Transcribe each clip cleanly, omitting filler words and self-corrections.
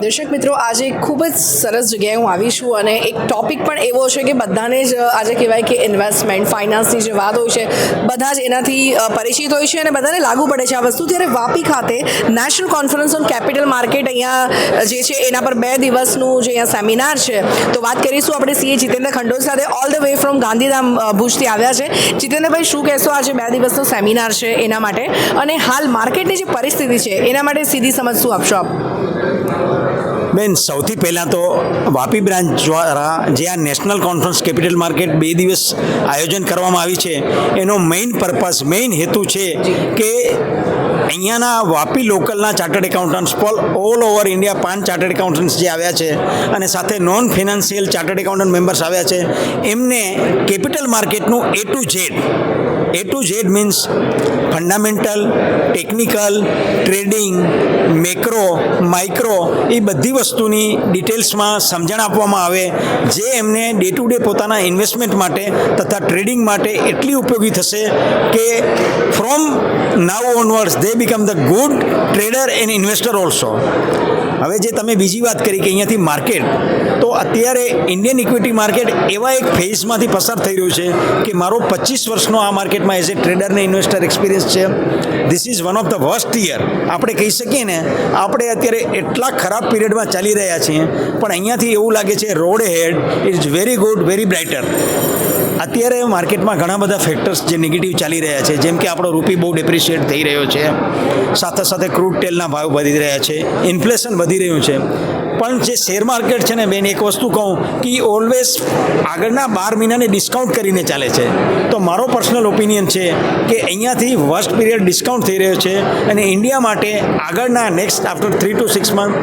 દર્શક મિત્રો, આજે ખૂબ જ સરસ જગ્યાએ હું આવી છું અને એક ટોપિક પણ એવો છે કે બધાને જ આજે કહેવાય કે ઇન્વેસ્ટમેન્ટ ફાઇનાન્સની જે વાત હોય છે બધા જ એનાથી પરિચિત હોય છે અને બધાને લાગુ પડે છે આ વસ્તુ. ત્યારે વાપી ખાતે national conference on capital market અહીંયા જે છે એના પર 2 દિવસનું જે અહીંયા સેમિનાર છે, તો વાત કરીશું આપણે સીએ જીતેન્દ્ર ખંડોલ સાથે. All the way from Gandhidham ભુજથી આવ્યા છે. જીતેન્દ્રભાઈ, શું કહેશો આજે 2 દિવસનો સેમિનાર છે એના માટે અને હાલ માર્કેટની જે પરિસ્થિતિ છે એના માટે સીધી સમજ શું આપશો આપ? બેન, સૌથી પહેલાં તો વાપી બ્રાન્ચ દ્વારા જે આ નેશનલ કોન્ફરન્સ કેપિટલ માર્કેટ 2 દિવસ આયોજન કરવામાં આવી છે એનો મેઇન હેતુ છે કે અહીંયાના વાપી લોકલના chartered accountants all over India 5 chartered accountants જે આવ્યા છે અને સાથે non financial chartered accountant members આવ્યા છે, એમને કેપિટલ માર્કેટનું A to Z means fundamental, technical, trading, macro, micro એ બધી વસ્તુની ડિટેલ્સમાં સમજણ આપવામાં આવે જે એમને ડે ટુ ડે પોતાના ઇન્વેસ્ટમેન્ટ માટે તથા ટ્રેડિંગ માટે એટલી ઉપયોગી થશે કે from now onwards they become the good trader and investor also. હવે જે તમે બીજી વાત કરી કે અહીંયાથી માર્કેટ, તો અત્યારે ઇન્ડિયન ઇક્વિટી માર્કેટ એવા એક ફેઝમાંથી પસાર થઈ રહ્યું છે કે મારો 25 વર્ષનો આ માર્કેટમાં એઝ એ ટ્રેડર ને ઇન્વેસ્ટર એક્સપિરિયન્સ છે. This is one of the worst year આપણે કહી શકીએ ને. આપણે અત્યારે એટલા ખરાબ પીરિયડમાં ચાલી રહ્યા છીએ, પણ અહીંયાથી એવું લાગે છે road head is very good, very brighter. અત્યારે માર્કેટમાં ઘણા બધા ફેક્ટર્સ જે નેગેટિવ ચાલી રહ્યા છે, જેમ કે આપણો રૂપી બહુ ડેપ્રિશિએટ થઈ રહ્યો છે, સાથે સાથે ક્રૂડ તેલના ભાવ વધી રહ્યા છે, ઇન્ફ્લેશન વધી રહ્યું છે. પણ જે શેર માર્કેટ છે ને બેન, એક વસ્તુ કહું કે ઓલવેઝ આગળના 12 મહિનાને ડિસ્કાઉન્ટ કરીને ચાલે છે. તો મારો પર્સનલ ઓપિનિયન છે કે અહીંયાથી વર્સ્ટ પીરિયડ ડિસ્કાઉન્ટ થઈ રહ્યો છે અને ઇન્ડિયા માટે આગળના next after 3 to 6 month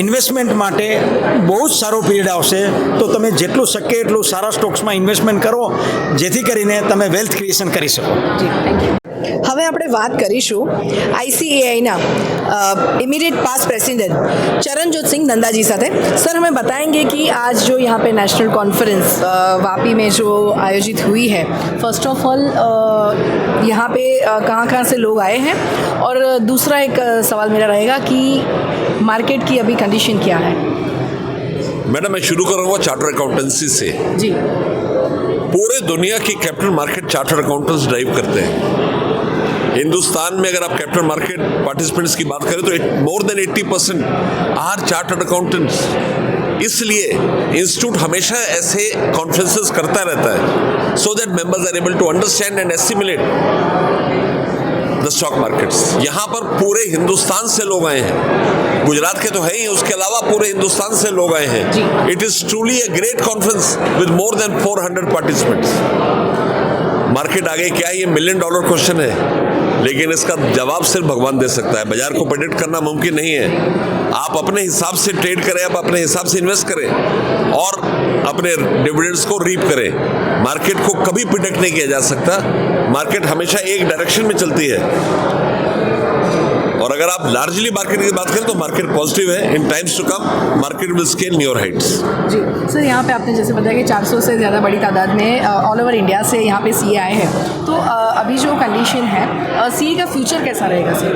investment માટે બહુ જ સારો પીરિયડ આવશે. તો તમે જેટલું શક્ય એટલું સારા સ્ટોક્સમાં ઇન્વેસ્ટમેન્ટ કરો જેથી કરીને તમે વેલ્થ ક્રિએશન કરી શકો. હવે આપણે વાત કરીશું ICAIના इमीडिएट पास प्रेसिडेंट चरणजोत सिंह नंदा जी साथे. सर, हमें बताएंगे कि आज जो यहाँ पे नेशनल कॉन्फ्रेंस वापी में जो आयोजित हुई है, फर्स्ट ऑफ ऑल यहाँ पे कहाँ से लोग आए हैं, और दूसरा एक सवाल मेरा रहेगा कि मार्केट की अभी कंडीशन क्या है? मैडम, मैं शुरू करूँगा चार्टर अकाउंटेंसी से. जी, पूरे दुनिया की capital market charter accountants drive करते हैं. हिंदुस्तान में अगर आप कैपिटल मार्केट पार्टिसिपेंट्स की बात करें तो more than 80% are chartered accountants. इसलिए इंस्टीट्यूट हमेशा ऐसे कॉन्फ्रेंसेस करता रहता है so that members are able to understand and estimate the stock markets. यहाँ पर पूरे हिंदुस्तान से लोग आए हैं. गुजरात के तो है ही, उसके अलावा पूरे हिंदुस्तान से लोग आए हैं. It is truly a great conference with more than 400 participants. Market आगे क्या है, ये $1 मिलियन क्वेश्चन है, लेकिन इसका जवाब सिर्फ भगवान दे सकता है. बाजार को प्रेडिक्ट करना मुमकिन नहीं है. आप अपने हिसाब से ट्रेड करें, आप अपने हिसाब से इन्वेस्ट करें और अपने डिविडेंड्स को रीप करें. मार्केट को कभी प्रेडिक्ट नहीं किया जा सकता. मार्केट हमेशा एक डायरेक्शन में चलती है, और अगर आप लार्जली मार्केट की बात करें तो मार्केट पॉजिटिव है. In times to come market will scale newer heights. जी सर, यहाँ पे आपने जैसे बताया कि 400 से ज़्यादा बड़ी तादाद में ऑल ओवर इंडिया से यहाँ पे सीए आए हैं, तो अभी जो कंडीशन है, सीए का फ्यूचर कैसा रहेगा सर?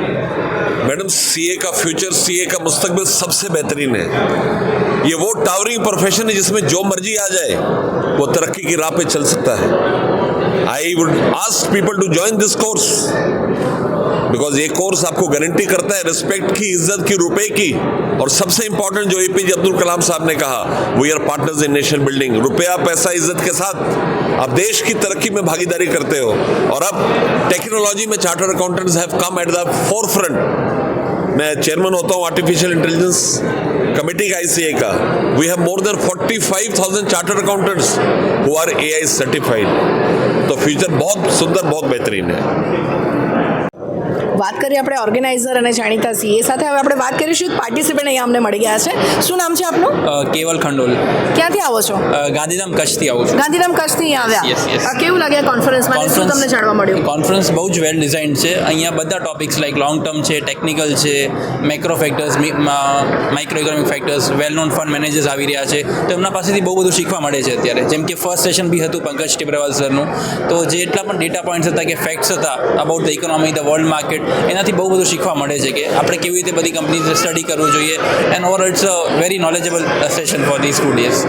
मैडम, सीए का फ्यूचर, सीए का मुस्तकबिल सबसे बेहतरीन है. ये वो टावरिंग प्रोफेशन है जिसमें जो मर्जी आ जाए वो तरक्की की राह पे चल सकता है. I would ask people to join this course because ये कोर्स आपको गारंटी करता है रिस्पेक्ट की, इज्जत की, रुपए की, और सबसे इंपॉर्टेंट जो APJ अब्दुल कलाम साहब ने कहा, we are partners in nation building. रुपया, पैसा, इज्जत के साथ आप देश की तरक्की में भागीदारी करते हो. और अब टेक्नोलॉजी में chartered accountants have come at the forefront. मैं चेयरमैन होता हूँ आर्टिफिशियल इंटेलिजेंस कमेटी का ICAI का. We have more than 45,000 chartered accountants who are AI certified. तो फ्यूचर बहुत सुंदर, बहुत बेहतरीन है. વાત કરીએ આપણે ઓર્ગેનાઇઝર અને જાણીતા સીએ સાથે. હવે આપણે વાત કરીશું પાર્ટિસિપન્ટ અહીંયા અમને મળી ગયા છે. શું નામ છે આપનું? કેવલ ખંડોલ. ક્યાંથી આવો છો? ગાંધીધામ કચ્છથી આવું છું. ગાંધીધામ કચ્છથી અહીંયા Yes, yes. આવ્યા. કેવું લાગ્યા કોન્ફરન્સમાં અને શું તમને જાણવા મળ્યું? કોન્ફરન્સ બહુ જ વેલ ડિઝાઇન છે. અહીંયા બધા ટોપિક્સ લાઈક લોંગ ટર્મ છે, ટેકનિકલ છે, macro factors, micro economic factors, well known fund managers આવી રહ્યા છે, તો એમના પાસેથી બહુ બધું શીખવા મળે છે અત્યારે. જેમ કે ફર્સ્ટ સેશન બી હતું પંકજ ટિબ્રેવાલ સરનું, તો જેટલા પણ ડેટા પોઈન્ટ્સ હતા કે ફેક્ટ્સ હતા about the economy, the world market, એનાથી બહુ બધું શીખવા મળે છે કે આપણે કેવી રીતે બધી કંપની સ્ટડી કરવું જોઈએ and over it's a very knowledgeable session for the students.